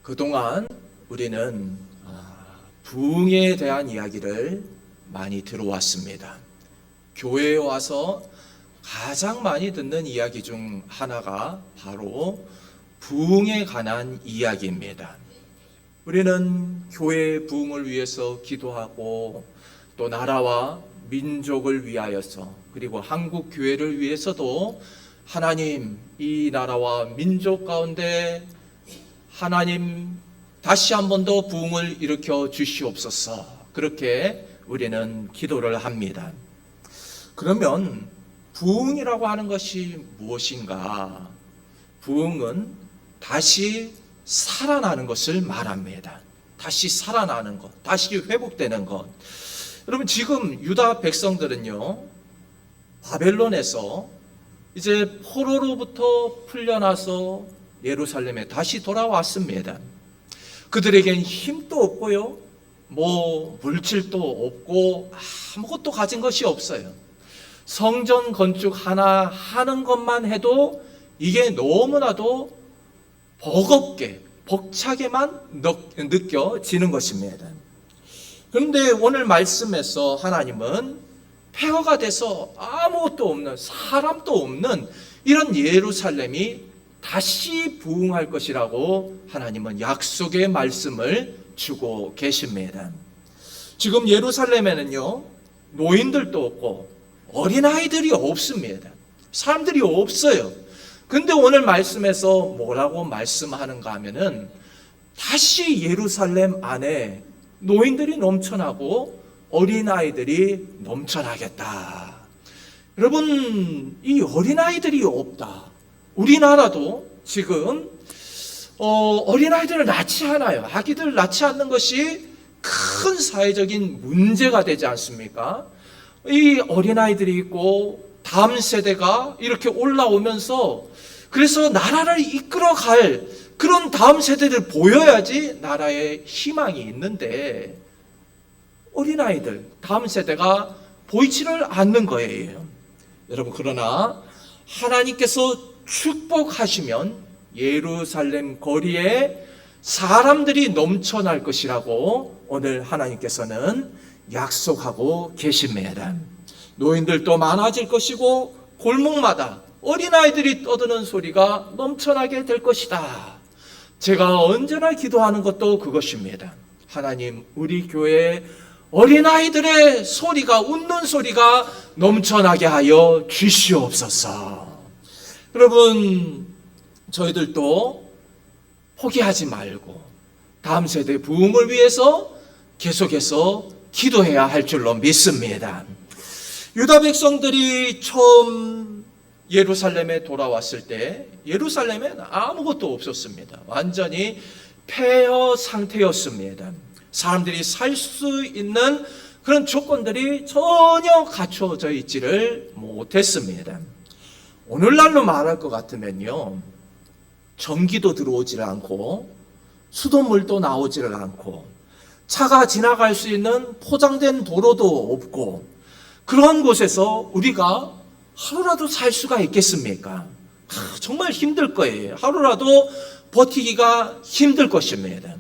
그동안 우리는 부흥에 대한 이야기를 많이 들어왔습니다. 교회에 와서 가장 많이 듣는 이야기 중 하나가 바로 부흥에 관한 이야기입니다. 우리는 교회의 부흥을 위해서 기도하고 또 나라와 민족을 위하여서 그리고 한국 교회를 위해서도 하나님 이 나라와 민족 가운데 하나님 다시 한 번 더 부흥을 일으켜 주시옵소서. 그렇게 우리는 기도를 합니다. 그러면 부흥이라고 하는 것이 무엇인가? 부흥은 다시 살아나는 것을 말합니다. 다시 살아나는 것, 다시 회복되는 것. 여러분 지금 유다 백성들은요, 바벨론에서 이제 포로로부터 풀려나서 예루살렘에 다시 돌아왔습니다. 그들에겐 힘도 없고요, 물질도 없고 아무것도 가진 것이 없어요. 성전 건축 하나 하는 것만 해도 이게 너무나도 버겁게 벅차게만 느껴지는 것입니다. 그런데 오늘 말씀에서 하나님은 폐허가 돼서 아무것도 없는, 사람도 없는 이런 예루살렘이 다시 부흥할 것이라고 하나님은 약속의 말씀을 주고 계십니다. 지금 예루살렘에는요, 노인들도 없고 어린아이들이 없습니다. 사람들이 없어요. 근데 오늘 말씀에서 뭐라고 말씀하는가 하면은 다시 예루살렘 안에 노인들이 넘쳐나고 어린아이들이 넘쳐나겠다. 여러분, 이 어린아이들이 없다. 우리나라도 지금 어린아이들을 낳지 않아요. 아기들 낳지 않는 것이 큰 사회적인 문제가 되지 않습니까? 이 어린아이들이 있고 다음 세대가 이렇게 올라오면서 그래서 나라를 이끌어갈 그런 다음 세대를 보여야지 나라에 희망이 있는데 어린아이들, 다음 세대가 보이지를 않는 거예요. 여러분, 그러나 하나님께서 축복하시면 예루살렘 거리에 사람들이 넘쳐날 것이라고 오늘 하나님께서는 약속하고 계십니다. 노인들도 많아질 것이고 골목마다 어린아이들이 떠드는 소리가 넘쳐나게 될 것이다. 제가 언제나 기도하는 것도 그것입니다. 하나님, 우리 교회에 어린아이들의 소리가, 웃는 소리가 넘쳐나게 하여 주시옵소서. 여러분, 저희들도 포기하지 말고 다음 세대 부흥을 위해서 계속해서 기도해야 할 줄로 믿습니다. 유다 백성들이 처음 예루살렘에 돌아왔을 때 예루살렘엔 아무것도 없었습니다. 완전히 폐허 상태였습니다. 사람들이 살 수 있는 그런 조건들이 전혀 갖춰져 있지를 못했습니다. 오늘날로 말할 것 같으면요, 전기도 들어오질 않고 수돗물도 나오지를 않고 차가 지나갈 수 있는 포장된 도로도 없고 그런 곳에서 우리가 하루라도 살 수가 있겠습니까? 정말 힘들 거예요. 하루라도 버티기가 힘들 것입니다.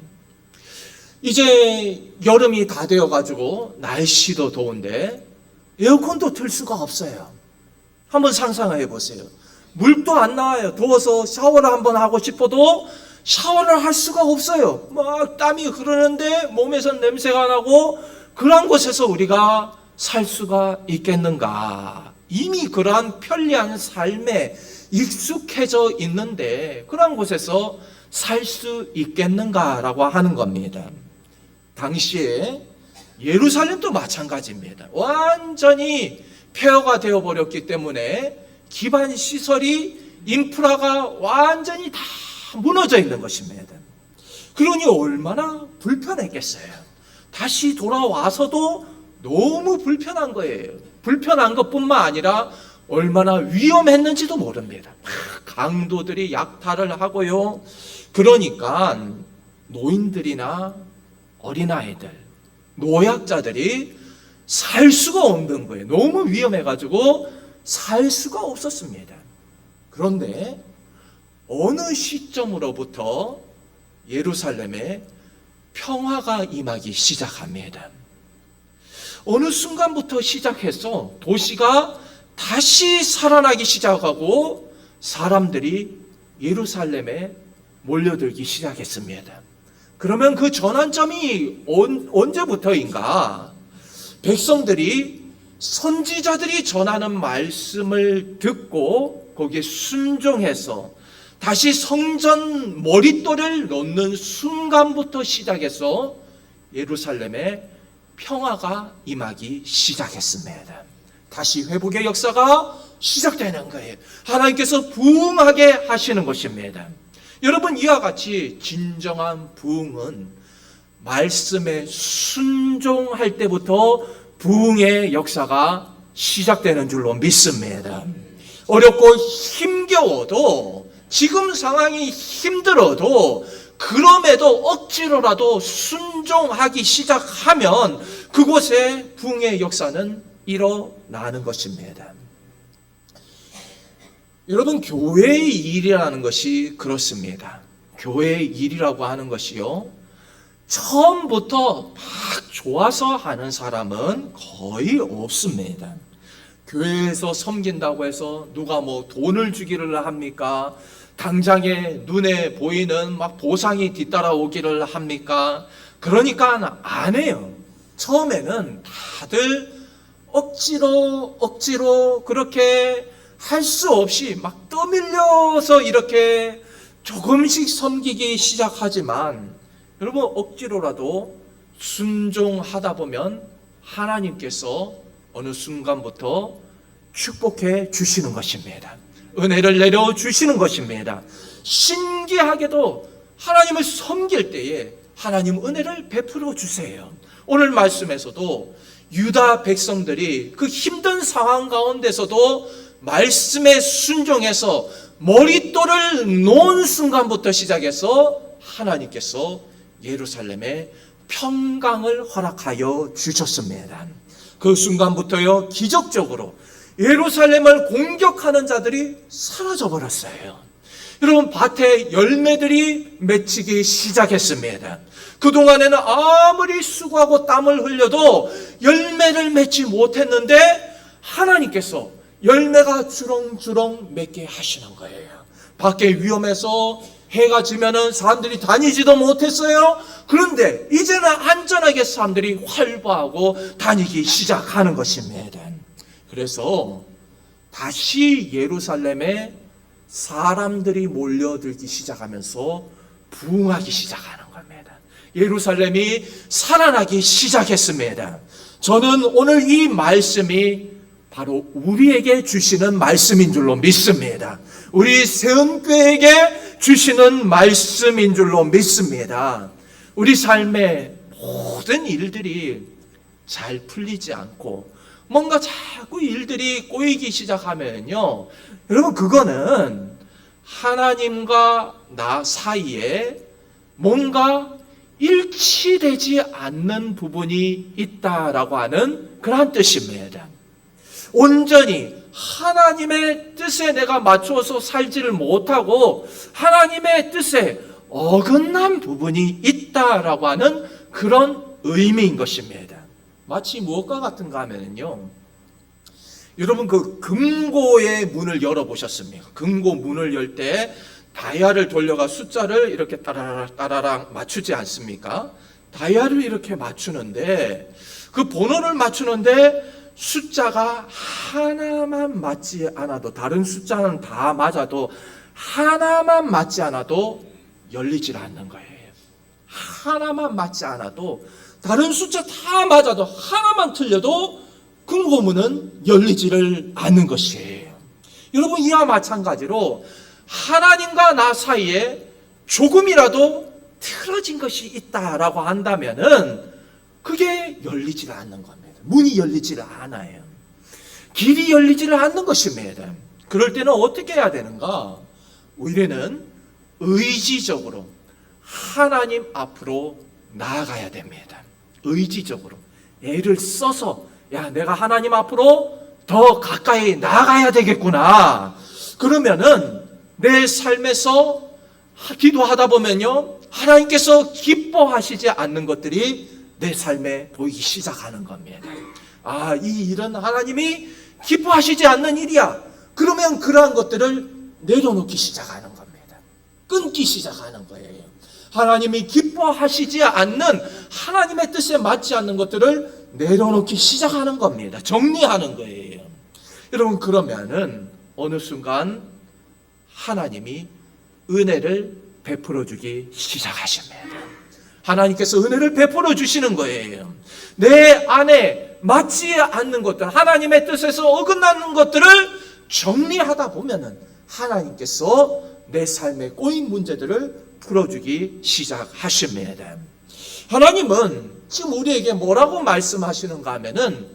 이제 여름이 다 되어가지고 날씨도 더운데 에어컨도 틀 수가 없어요. 한번 상상해 보세요. 물도 안 나와요. 더워서 샤워를 한번 하고 싶어도 샤워를 할 수가 없어요. 막 땀이 흐르는데 몸에서 냄새가 나고 그런 곳에서 우리가 살 수가 있겠는가? 이미 그러한 편리한 삶에 익숙해져 있는데 그런 곳에서 살 수 있겠는가라고 하는 겁니다. 당시에 예루살렘도 마찬가지입니다. 완전히 폐허가 되어버렸기 때문에 기반 시설이, 인프라가 완전히 다 무너져 있는 것입니다. 그러니 얼마나 불편했겠어요. 다시 돌아와서도 너무 불편한 거예요. 불편한 것뿐만 아니라 얼마나 위험했는지도 모릅니다. 강도들이 약탈을 하고요. 그러니까 노인들이나 어린아이들, 노약자들이 살 수가 없는 거예요. 너무 위험해가지고 살 수가 없었습니다. 그런데 어느 시점으로부터 예루살렘에 평화가 임하기 시작합니다. 어느 순간부터 시작해서 도시가 다시 살아나기 시작하고 사람들이 예루살렘에 몰려들기 시작했습니다. 그러면 그 전환점이 언제부터인가? 백성들이 선지자들이 전하는 말씀을 듣고 거기에 순종해서 다시 성전 머릿돌을 놓는 순간부터 시작해서 예루살렘에 평화가 임하기 시작했습니다. 다시 회복의 역사가 시작되는 거예요. 하나님께서 부흥하게 하시는 것입니다. 여러분, 이와 같이 진정한 부흥은 말씀에 순종할 때부터 부흥의 역사가 시작되는 줄로 믿습니다. 어렵고 힘겨워도, 지금 상황이 힘들어도, 그럼에도 억지로라도 순종하기 시작하면 그곳에 부흥의 역사는 일어나는 것입니다. 여러분, 교회의 일이라는 것이 그렇습니다. 교회의 일이라고 하는 것이요, 처음부터 막 좋아서 하는 사람은 거의 없습니다. 교회에서 섬긴다고 해서 누가 뭐 돈을 주기를 합니까? 당장에 눈에 보이는 막 보상이 뒤따라오기를 합니까? 그러니까 안 해요. 처음에는 다들 억지로 그렇게 할 수 없이 막 떠밀려서 이렇게 조금씩 섬기기 시작하지만, 여러분, 억지로라도 순종하다 보면 하나님께서 어느 순간부터 축복해 주시는 것입니다. 은혜를 내려주시는 것입니다. 신기하게도 하나님을 섬길 때에 하나님 은혜를 베풀어 주세요. 오늘 말씀에서도 유다 백성들이 그 힘든 상황 가운데서도 말씀에 순종해서 머릿돌을 놓은 순간부터 시작해서 하나님께서 예루살렘에 평강을 허락하여 주셨습니다. 그 순간부터요, 기적적으로 예루살렘을 공격하는 자들이 사라져 버렸어요. 여러분, 밭에 열매들이 맺히기 시작했습니다. 그동안에는 아무리 수고하고 땀을 흘려도 열매를 맺지 못했는데 하나님께서 열매가 주렁주렁 맺게 하시는 거예요. 밖에 위험해서 해가 지면은 사람들이 다니지도 못했어요. 그런데 이제는 안전하게 사람들이 활보하고 다니기 시작하는 것입니다. 그래서 다시 예루살렘에 사람들이 몰려들기 시작하면서 부흥하기 시작하는 겁니다. 예루살렘이 살아나기 시작했습니다. 저는 오늘 이 말씀이 바로 우리에게 주시는 말씀인 줄로 믿습니다. 우리 세은교회에게 주시는 말씀인 줄로 믿습니다. 우리 삶의 모든 일들이 잘 풀리지 않고 뭔가 자꾸 일들이 꼬이기 시작하면요, 여러분, 그거는 하나님과 나 사이에 뭔가 일치되지 않는 부분이 있다라고 하는 그러한 뜻입니다. 온전히 하나님의 뜻에 내가 맞춰서 살지를 못하고 하나님의 뜻에 어긋난 부분이 있다라고 하는 그런 의미인 것입니다. 마치 무엇과 같은가 하면요, 여러분, 그 금고의 문을 열어보셨습니까? 금고 문을 열 때 다이아를 돌려가 숫자를 이렇게 따라랑 맞추지 않습니까? 다이아를 이렇게 맞추는데, 그 번호를 맞추는데 숫자가 하나만 맞지 않아도, 다른 숫자는 다 맞아도 하나만 맞지 않아도 열리질 않는 거예요. 하나만 맞지 않아도, 다른 숫자 다 맞아도 하나만 틀려도 금고문은 열리지를 않는 것이에요. 여러분, 이와 마찬가지로 하나님과 나 사이에 조금이라도 틀어진 것이 있다라고 한다면은 그게 열리질 않는 겁니다. 문이 열리질 않아요. 길이 열리지를 않는 것입니다. 그럴 때는 어떻게 해야 되는가? 우리는 의지적으로 하나님 앞으로 나아가야 됩니다. 의지적으로 애를 써서, 야, 내가 하나님 앞으로 더 가까이 나아가야 되겠구나. 그러면은 내 삶에서 기도하다 보면요, 하나님께서 기뻐하시지 않는 것들이 내 삶에 보이기 시작하는 겁니다. 이 일은 하나님이 기뻐하시지 않는 일이야. 그러면 그러한 것들을 내려놓기 시작하는 겁니다. 끊기 시작하는 거예요. 하나님이 기뻐하시지 않는 하나님의 뜻에 맞지 않는 것들을 내려놓기 시작하는 겁니다. 정리하는 거예요. 여러분, 그러면은 어느 순간 하나님이 은혜를 베풀어 주기 시작하십니다. 하나님께서 은혜를 베풀어 주시는 거예요. 내 안에 맞지 않는 것들, 하나님의 뜻에서 어긋나는 것들을 정리하다 보면은 하나님께서 내 삶에 꼬인 문제들을 풀어주기 시작하십니다. 하나님은 지금 우리에게 뭐라고 말씀하시는가 하면은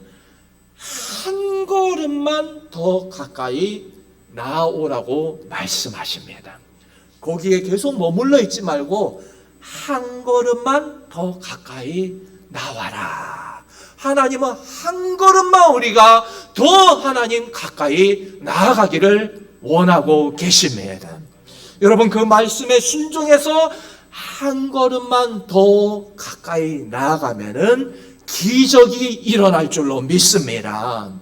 한 걸음만 더 가까이 나아오라고 말씀하십니다. 거기에 계속 머물러 있지 말고 한 걸음만 더 가까이 나와라. 하나님은 한 걸음만 우리가 더 하나님 가까이 나아가기를 원하고 계십니다. 여러분, 그 말씀에 순종해서 한 걸음만 더 가까이 나아가면은 기적이 일어날 줄로 믿습니다.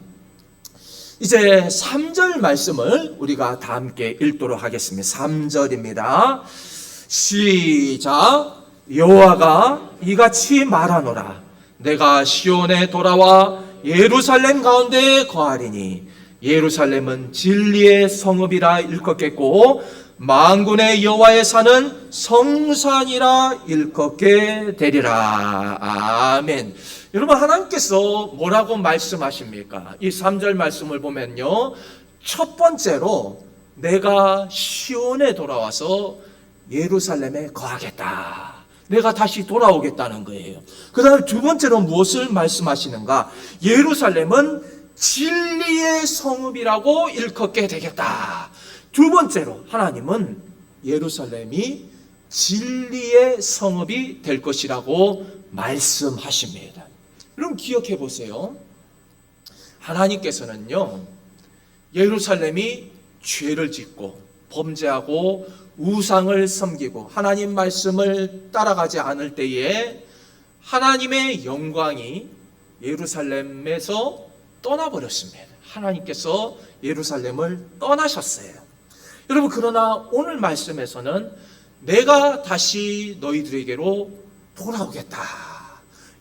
이제 3절 말씀을 우리가 다 함께 읽도록 하겠습니다. 3절입니다. 시작. 여호와가 이같이 말하노라. 내가 시온에 돌아와 예루살렘 가운데 거하리니 예루살렘은 진리의 성읍이라 일컫겠고 만군의 여호와의 산은 성산이라 일컫게 되리라. 아멘. 여러분, 하나님께서 뭐라고 말씀하십니까? 이 3절 말씀을 보면요, 첫 번째로 내가 시온에 돌아와서 예루살렘에 거하겠다. 내가 다시 돌아오겠다는 거예요. 그 다음에 두 번째로 무엇을 말씀하시는가? 예루살렘은 진리의 성읍이라고 일컫게 되겠다. 두 번째로 하나님은 예루살렘이 진리의 성읍이 될 것이라고 말씀하십니다. 여러분, 기억해 보세요. 하나님께서는요, 예루살렘이 죄를 짓고 범죄하고 우상을 섬기고 하나님 말씀을 따라가지 않을 때에 하나님의 영광이 예루살렘에서 떠나버렸습니다. 하나님께서 예루살렘을 떠나셨어요. 여러분, 그러나 오늘 말씀에서는 내가 다시 너희들에게로 돌아오겠다.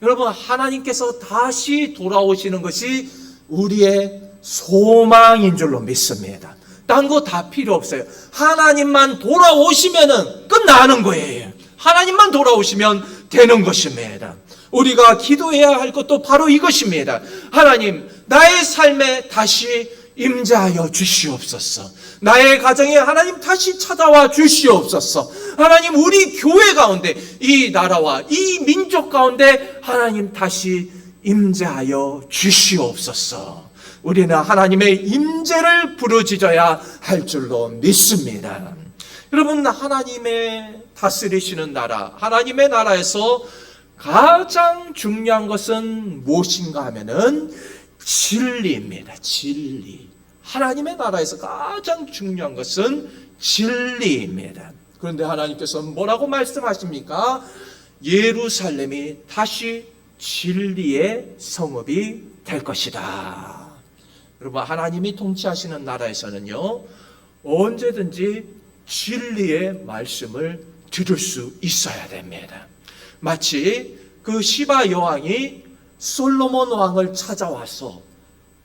여러분, 하나님께서 다시 돌아오시는 것이 우리의 소망인 줄로 믿습니다. 딴 거 다 필요 없어요. 하나님만 돌아오시면은 끝나는 거예요. 하나님만 돌아오시면 되는 것입니다. 우리가 기도해야 할 것도 바로 이것입니다. 하나님, 나의 삶에 다시 임재하여 주시옵소서. 나의 가정에 하나님 다시 찾아와 주시옵소서. 하나님, 우리 교회 가운데, 이 나라와 이 민족 가운데 하나님 다시 임재하여 주시옵소서. 우리는 하나님의 임재를 부르짖어야 할 줄로 믿습니다. 여러분, 하나님의 다스리시는 나라, 하나님의 나라에서 가장 중요한 것은 무엇인가 하면은 진리입니다. 진리. 하나님의 나라에서 가장 중요한 것은 진리입니다. 그런데 하나님께서 뭐라고 말씀하십니까? 예루살렘이 다시 진리의 성읍이 될 것이다. 여러분, 하나님이 통치하시는 나라에서는요, 언제든지 진리의 말씀을 들을 수 있어야 됩니다. 마치 그 시바 여왕이 솔로몬 왕을 찾아와서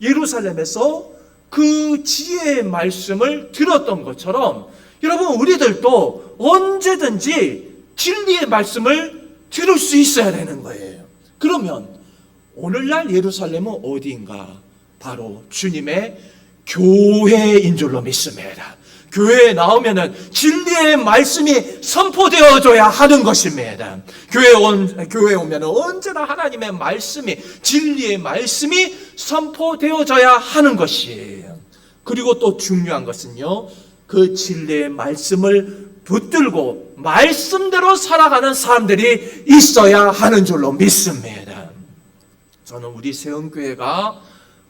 예루살렘에서 그 지혜의 말씀을 들었던 것처럼 여러분, 우리들도 언제든지 진리의 말씀을 들을 수 있어야 되는 거예요. 그러면 오늘날 예루살렘은 어디인가? 바로 주님의 교회인 줄로 믿습니다. 교회에 나오면은 진리의 말씀이 선포되어져야 하는 것입니다. 교회에 오면은 언제나 하나님의 말씀이, 진리의 말씀이 선포되어져야 하는 것이에요. 그리고 또 중요한 것은요, 그 진리의 말씀을 붙들고 말씀대로 살아가는 사람들이 있어야 하는 줄로 믿습니다. 저는 우리 세운교회가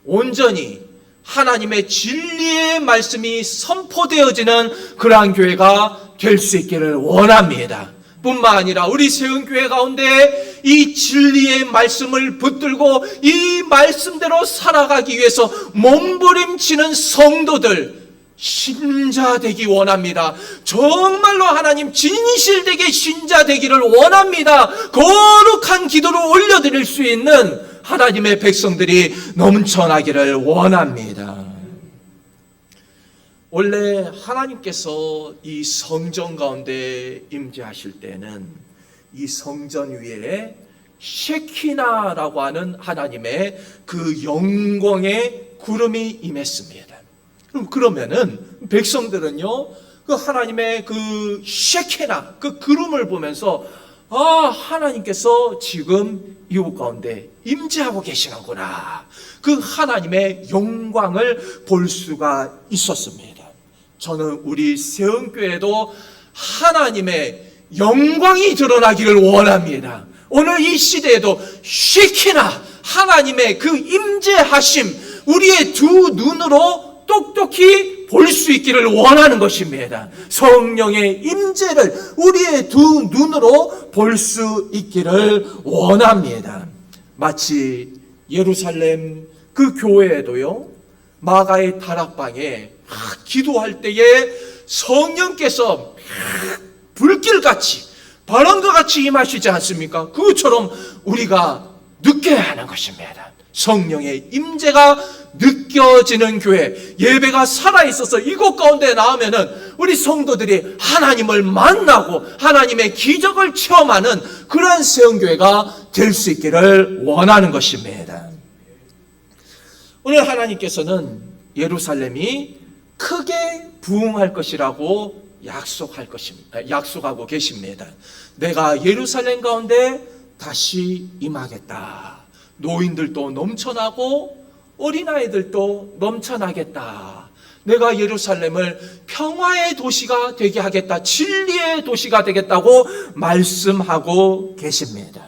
온전히 하나님의 진리의 말씀이 선포되어지는 그러한 교회가 될 수 있기를 원합니다. 뿐만 아니라 우리 세운교회 가운데 이 진리의 말씀을 붙들고 이 말씀대로 살아가기 위해서 몸부림치는 성도들, 신자 되기 원합니다. 정말로 하나님 진실되게 신자 되기를 원합니다. 거룩한 기도를 올려드릴 수 있는 하나님의 백성들이 넘쳐나기를 원합니다. 원래 하나님께서 이 성전 가운데 임재하실 때는 이 성전 위에 셰키나라고 하는 하나님의 그 영광의 구름이 임했습니다. 그러면은 백성들은요, 그 하나님의 그 셰키나, 그 구름을 보면서 하나님께서 지금 이곳 가운데 임재하고 계시는구나. 그 하나님의 영광을 볼 수가 있었습니다. 저는 우리 세운교회도 하나님의 영광이 드러나기를 원합니다. 오늘 이 시대에도 쉐키나 하나님의 그 임재하심 우리의 두 눈으로 똑똑히 볼 수 있기를 원하는 것입니다. 성령의 임재를 우리의 두 눈으로 볼 수 있기를 원합니다. 마치 예루살렘 그 교회에도요, 마가의 다락방에 기도할 때에 성령께서 불길같이 바람과 같이 임하시지 않습니까? 그것처럼 우리가 느껴야 하는 것입니다. 성령의 임재가 느껴지는 교회, 예배가 살아있어서 이곳 가운데 나오면은 우리 성도들이 하나님을 만나고 하나님의 기적을 체험하는 그런 세운교회가 될 수 있기를 원하는 것입니다. 오늘 하나님께서는 예루살렘이 크게 부흥할 것이라고 약속하고 계십니다. 내가 예루살렘 가운데 다시 임하겠다. 노인들도 넘쳐나고 어린아이들도 넘쳐나겠다. 내가 예루살렘을 평화의 도시가 되게 하겠다. 진리의 도시가 되겠다고 말씀하고 계십니다.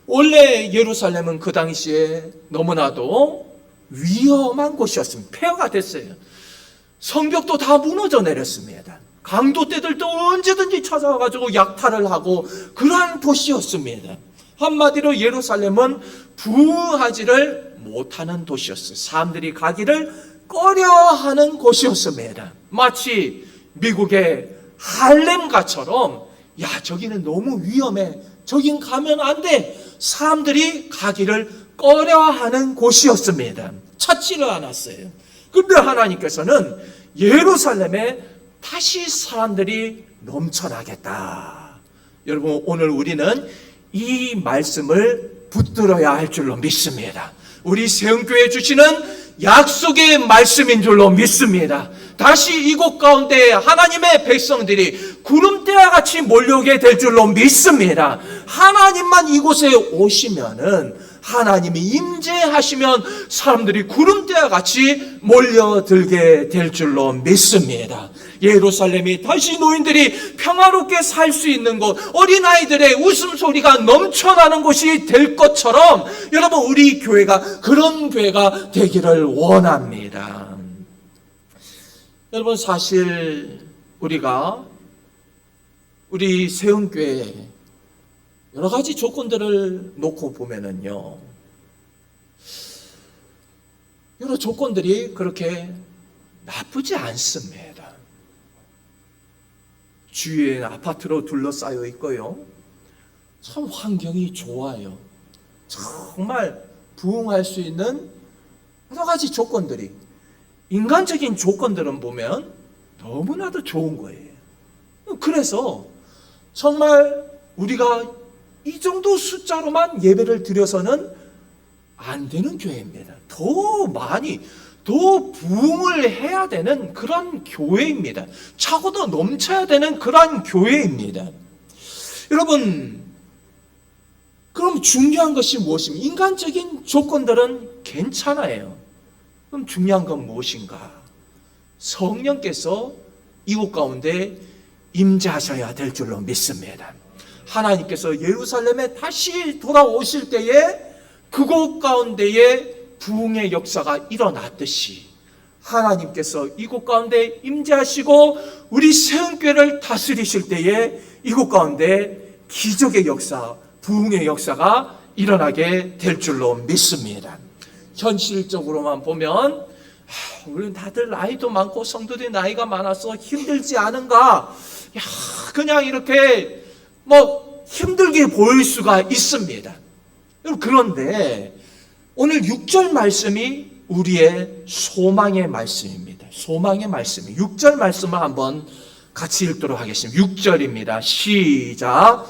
원래 예루살렘은 그 당시에 너무나도 위험한 곳이었습니다. 폐허가 됐어요. 성벽도 다 무너져 내렸습니다. 강도떼들도 언제든지 찾아와가지고 약탈을 하고 그러한 도시였습니다. 한마디로 예루살렘은 부흥하지를 못하는 도시였어요. 사람들이 가기를 꺼려하는 곳이었습니다. 마치 미국의 할렘가처럼 저기는 너무 위험해, 저긴 가면 안 돼, 사람들이 가기를 꺼려하는 곳이었습니다. 찾지를 않았어요. 그런데 하나님께서는 예루살렘에 다시 사람들이 넘쳐나겠다. 여러분, 오늘 우리는 이 말씀을 붙들어야 할 줄로 믿습니다. 우리 세운교회 주시는 약속의 말씀인 줄로 믿습니다. 다시 이곳 가운데 하나님의 백성들이 구름대와 같이 몰려오게 될 줄로 믿습니다. 하나님만 이곳에 오시면은, 하나님이 임재하시면 사람들이 구름대와 같이 몰려들게 될 줄로 믿습니다. 예루살렘이 다시 노인들이 평화롭게 살 수 있는 곳, 어린아이들의 웃음소리가 넘쳐나는 곳이 될 것처럼 여러분, 우리 교회가 그런 교회가 되기를 원합니다. 여러분, 사실 우리 세운교회 여러 가지 조건들을 놓고 보면은요, 여러 조건들이 그렇게 나쁘지 않습니다. 주위에 아파트로 둘러싸여 있고요, 참 환경이 좋아요. 정말 부흥할 수 있는 여러 가지 조건들이, 인간적인 조건들은 보면 너무나도 좋은 거예요. 그래서 정말 우리가 이 정도 숫자로만 예배를 드려서는 안 되는 교회입니다. 더 많이, 더 부흥을 해야 되는 그런 교회입니다. 차고도 넘쳐야 되는 그런 교회입니다. 여러분, 그럼 중요한 것이 무엇입니까? 인간적인 조건들은 괜찮아요. 그럼 중요한 건 무엇인가? 성령께서 이곳 가운데 임재하셔야 될 줄로 믿습니다. 하나님께서 예루살렘에 다시 돌아오실 때에 그곳 가운데에 부흥의 역사가 일어났듯이 하나님께서 이곳 가운데 임재하시고 우리 세운교회를 다스리실 때에 이곳 가운데 기적의 역사, 부흥의 역사가 일어나게 될 줄로 믿습니다. 현실적으로만 보면 우리는 다들 나이도 많고 성도들이 나이가 많아서 힘들지 않은가? 그냥 이렇게 힘들게 보일 수가 있습니다. 그런데 오늘 6절 말씀이 우리의 소망의 말씀입니다. 소망의 말씀이 6절 말씀을 한번 같이 읽도록 하겠습니다. 6절입니다. 시작.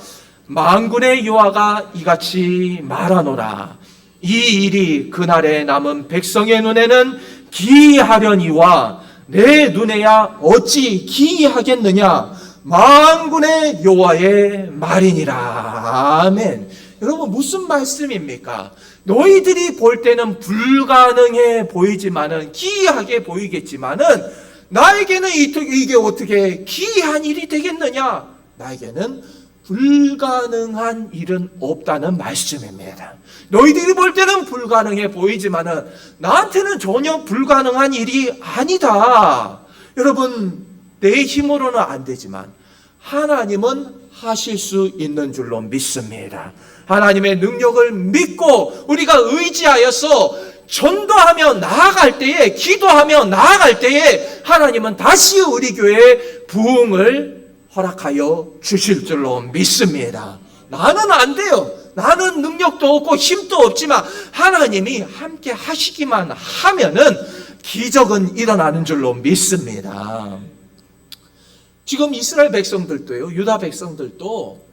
만군의 여호와가 이같이 말하노라. 이 일이 그날에 남은 백성의 눈에는 기이하려니와 내 눈에야 어찌 기이하겠느냐. 만군의 여호와의 말이니라. 아멘. 여러분, 무슨 말씀입니까? 너희들이 볼 때는 불가능해 보이지만은, 기이하게 보이겠지만은, 나에게는 이게 어떻게 기이한 일이 되겠느냐? 나에게는 불가능한 일은 없다는 말씀입니다. 너희들이 볼 때는 불가능해 보이지만은 나한테는 전혀 불가능한 일이 아니다. 여러분, 내 힘으로는 안 되지만 하나님은 하실 수 있는 줄로 믿습니다. 하나님의 능력을 믿고 우리가 의지하여서 전도하며 나아갈 때에, 기도하며 나아갈 때에 하나님은 다시 우리 교회에 부흥을 허락하여 주실 줄로 믿습니다. 나는 안 돼요. 나는 능력도 없고 힘도 없지만 하나님이 함께 하시기만 하면은 기적은 일어나는 줄로 믿습니다. 지금 이스라엘 백성들도요, 유다 백성들도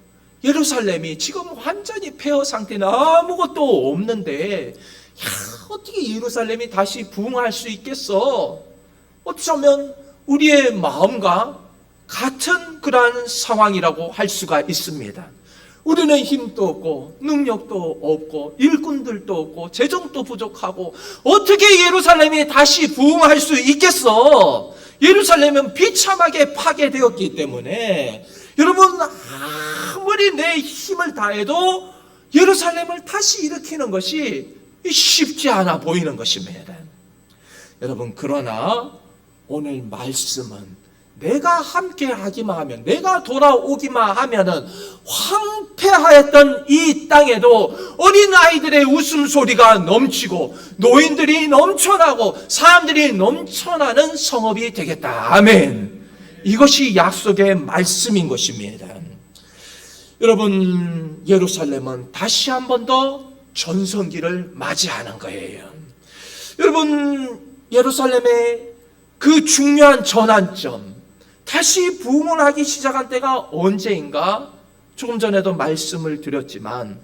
예루살렘이 지금 완전히 폐허 상태는 아무것도 없는데, 어떻게 예루살렘이 다시 부흥할 수 있겠어? 어쩌면 우리의 마음과 같은 그러한 상황이라고 할 수가 있습니다. 우리는 힘도 없고 능력도 없고 일꾼들도 없고 재정도 부족하고 어떻게 예루살렘이 다시 부흥할 수 있겠어? 예루살렘은 비참하게 파괴되었기 때문에 여러분, 아무리 내 힘을 다해도 예루살렘을 다시 일으키는 것이 쉽지 않아 보이는 것입니다. 여러분, 그러나 오늘 말씀은 내가 함께 하기만 하면, 내가 돌아오기만 하면은 황폐하였던 이 땅에도 어린아이들의 웃음소리가 넘치고 노인들이 넘쳐나고 사람들이 넘쳐나는 성읍이 되겠다. 아멘. 이것이 약속의 말씀인 것입니다. 여러분, 예루살렘은 다시 한 번 더 전성기를 맞이하는 거예요. 여러분, 예루살렘의 그 중요한 전환점, 다시 부흥을 하기 시작한 때가 언제인가? 조금 전에도 말씀을 드렸지만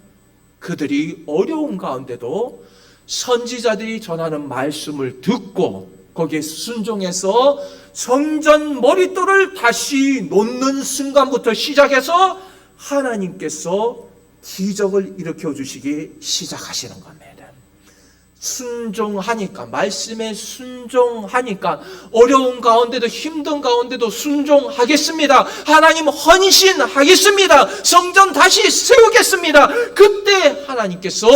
그들이 어려운 가운데도 선지자들이 전하는 말씀을 듣고 거기에 순종해서 성전 머릿돌을 다시 놓는 순간부터 시작해서 하나님께서 기적을 일으켜 주시기 시작하시는 겁니다. 순종하니까, 말씀에 순종하니까 어려운 가운데도 힘든 가운데도 순종하겠습니다. 하나님 헌신하겠습니다. 성전 다시 세우겠습니다. 그때 하나님께서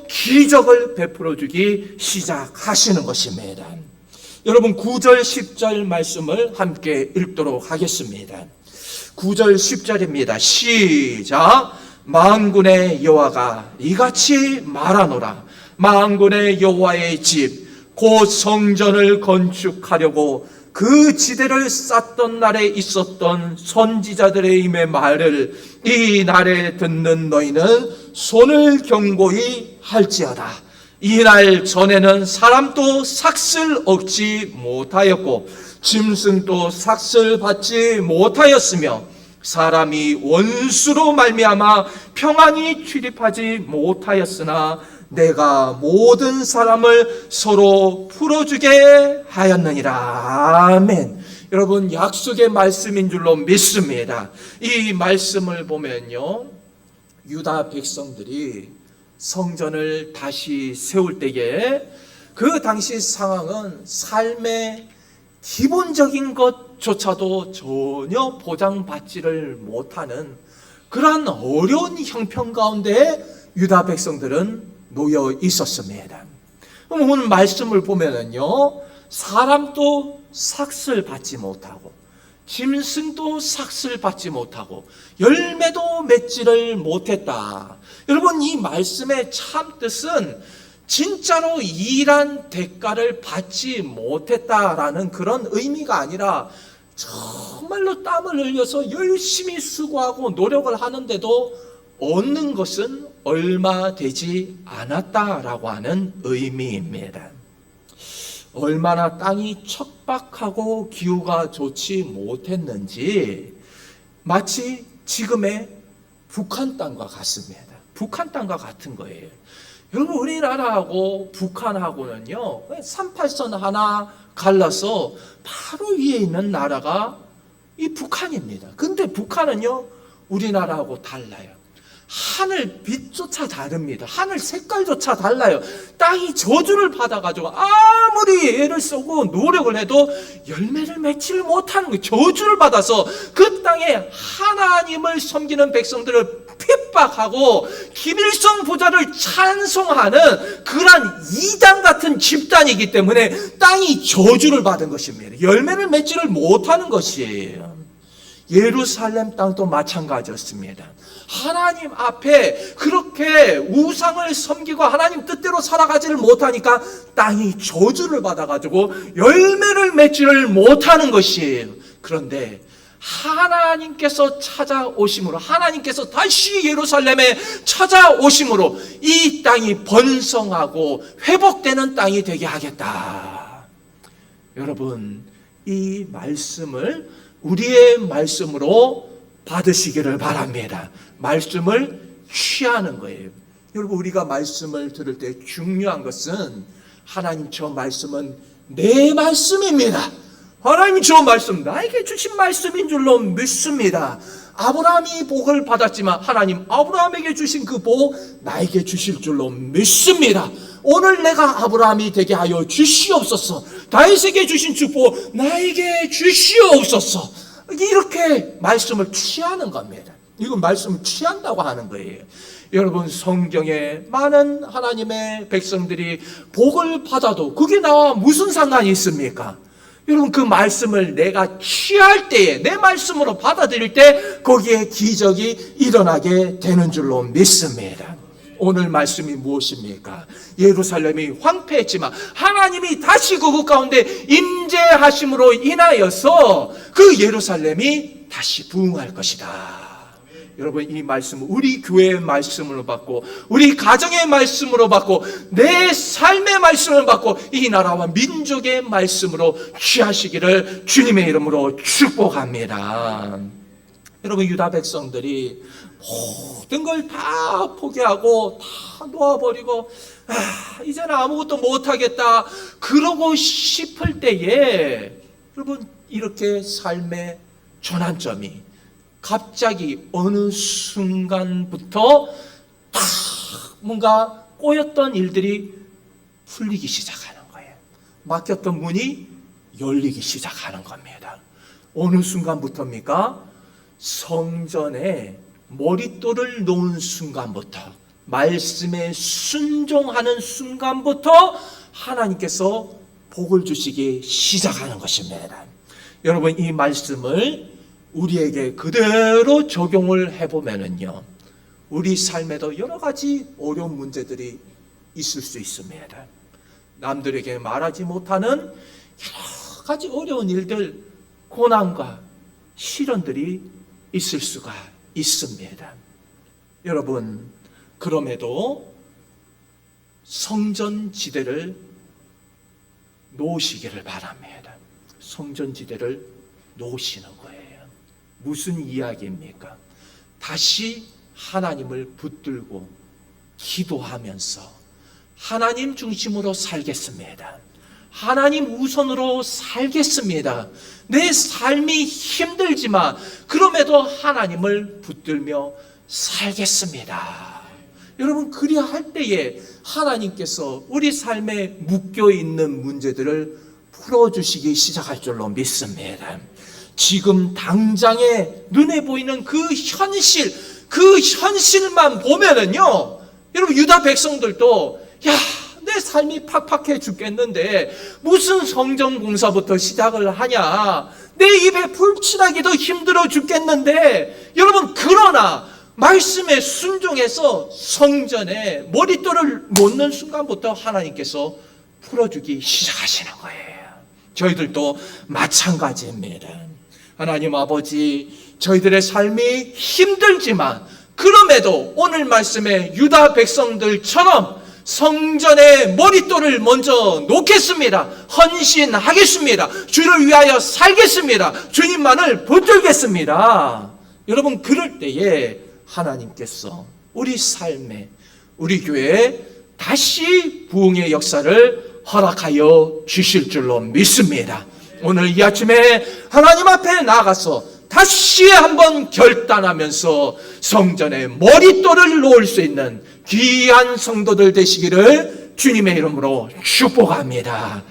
기적을 베풀어 주기 시작하시는 것입니다. 여러분, 9절 10절 말씀을 함께 읽도록 하겠습니다. 9절 10절입니다. 시작. 만군의 여호와가 이같이 말하노라. 만군의 여호와의 집 곧 성전을 건축하려고 그 지대를 쌓던 날에 있었던 선지자들의 임의 말을 이 날에 듣는 너희는 손을 경고히 할지어다. 이날 전에는 사람도 삭슬 얻지 못하였고 짐승도 삭슬 받지 못하였으며 사람이 원수로 말미암아 평안히 출입하지 못하였으나 내가 모든 사람을 서로 풀어주게 하였느니라. 아멘. 여러분, 약속의 말씀인 줄로 믿습니다. 이 말씀을 보면요, 유다 백성들이 성전을 다시 세울 때에 그 당시 상황은 삶의 기본적인 것조차도 전혀 보장받지를 못하는 그러한 어려운 형편 가운데 유다 백성들은 놓여 있었습니다. 그럼 오늘 말씀을 보면은요, 사람도 삭슬 받지 못하고 짐승도 삭슬 받지 못하고 열매도 맺지를 못했다. 여러분, 이 말씀의 참 뜻은 진짜로 일한 대가를 받지 못했다라는 그런 의미가 아니라 정말로 땀을 흘려서 열심히 수고하고 노력을 하는데도 얻는 것은 얼마 되지 않았다라고 하는 의미입니다. 얼마나 땅이 척박하고 기후가 좋지 못했는지 마치 지금의 북한 땅과 같습니다. 북한 땅과 같은 거예요. 여러분, 우리나라하고 북한하고는요 38선 하나 갈라서 바로 위에 있는 나라가 이 북한입니다. 근데 북한은요 우리나라하고 달라요. 하늘 빛조차 다릅니다. 하늘 색깔조차 달라요. 땅이 저주를 받아가지고 아무리 애를 쓰고 노력을 해도 열매를 맺지를 못하는 거예요. 저주를 받아서 그 땅에 하나님을 섬기는 백성들을 핍박하고 김일성 부자를 찬송하는 그러한 이단 같은 집단이기 때문에 땅이 저주를 받은 것입니다. 열매를 맺지를 못하는 것이에요. 예루살렘 땅도 마찬가지였습니다. 하나님 앞에 그렇게 우상을 섬기고 하나님 뜻대로 살아가지를 못하니까 땅이 저주를 받아가지고 열매를 맺지를 못하는 것이에요. 그런데 하나님께서 찾아오심으로, 하나님께서 다시 예루살렘에 찾아오심으로 이 땅이 번성하고 회복되는 땅이 되게 하겠다. 여러분, 이 말씀을 우리의 말씀으로 받으시기를 바랍니다. 말씀을 취하는 거예요. 여러분, 우리가 말씀을 들을 때 중요한 것은 하나님 저 말씀은 내 말씀입니다. 하나님 저 말씀 나에게 주신 말씀인 줄로 믿습니다. 아브라함이 복을 받았지만 하나님 아브라함에게 주신 그 복 나에게 주실 줄로 믿습니다. 오늘 내가 아브라함이 되게 하여 주시옵소서. 다윗에게 주신 축복 나에게 주시옵소서. 이렇게 말씀을 취하는 겁니다. 이건 말씀을 취한다고 하는 거예요. 여러분, 성경에 많은 하나님의 백성들이 복을 받아도 그게 나와 무슨 상관이 있습니까? 여러분, 그 말씀을 내가 취할 때에, 내 말씀으로 받아들일 때 거기에 기적이 일어나게 되는 줄로 믿습니다. 오늘 말씀이 무엇입니까? 예루살렘이 황폐했지만 하나님이 다시 그곳 가운데 임재하심으로 인하여서 그 예루살렘이 다시 부흥할 것이다. 여러분, 이 말씀은 우리 교회의 말씀으로 받고 우리 가정의 말씀으로 받고 내 삶의 말씀을 받고 이 나라와 민족의 말씀으로 취하시기를 주님의 이름으로 축복합니다. 여러분, 유다 백성들이 모든 걸 다 포기하고 다 놓아버리고 이제는 아무것도 못하겠다 그러고 싶을 때에 여러분, 이렇게 삶의 전환점이 갑자기 어느 순간부터 딱 뭔가 꼬였던 일들이 풀리기 시작하는 거예요. 막혔던 문이 열리기 시작하는 겁니다. 어느 순간부터입니까? 성전에 머릿돌을 놓은 순간부터, 말씀에 순종하는 순간부터 하나님께서 복을 주시기 시작하는 것입니다. 여러분, 이 말씀을 우리에게 그대로 적용을 해보면은요, 우리 삶에도 여러 가지 어려운 문제들이 있을 수 있습니다. 남들에게 말하지 못하는 여러 가지 어려운 일들, 고난과 시련들이 있을 수가 있습니다. 여러분, 그럼에도 성전지대를 놓으시기를 바랍니다. 성전지대를 놓으시는 거예요. 무슨 이야기입니까? 다시 하나님을 붙들고 기도하면서 하나님 중심으로 살겠습니다. 하나님 우선으로 살겠습니다. 내 삶이 힘들지만 그럼에도 하나님을 붙들며 살겠습니다. 여러분, 그리할 때에 하나님께서 우리 삶에 묶여있는 문제들을 풀어주시기 시작할 줄로 믿습니다. 지금 당장에 눈에 보이는 그 현실만 보면은요, 여러분, 유다 백성들도 내 삶이 팍팍해 죽겠는데 무슨 성전 공사부터 시작을 하냐? 내 입에 풀칠하기도 힘들어 죽겠는데, 여러분, 그러나 말씀에 순종해서 성전에 머릿돌을 놓는 순간부터 하나님께서 풀어주기 시작하시는 거예요. 저희들도 마찬가지입니다. 하나님 아버지, 저희들의 삶이 힘들지만 그럼에도 오늘 말씀에 유다 백성들처럼 성전에 머릿돌을 먼저 놓겠습니다. 헌신하겠습니다. 주를 위하여 살겠습니다. 주님만을 붙들겠습니다. 여러분, 그럴 때에 하나님께서 우리 삶에, 우리 교회에 다시 부흥의 역사를 허락하여 주실 줄로 믿습니다. 오늘 이 아침에 하나님 앞에 나가서 다시 한번 결단하면서 성전에 머릿돌을 놓을 수 있는 귀한 성도들 되시기를 주님의 이름으로 축복합니다.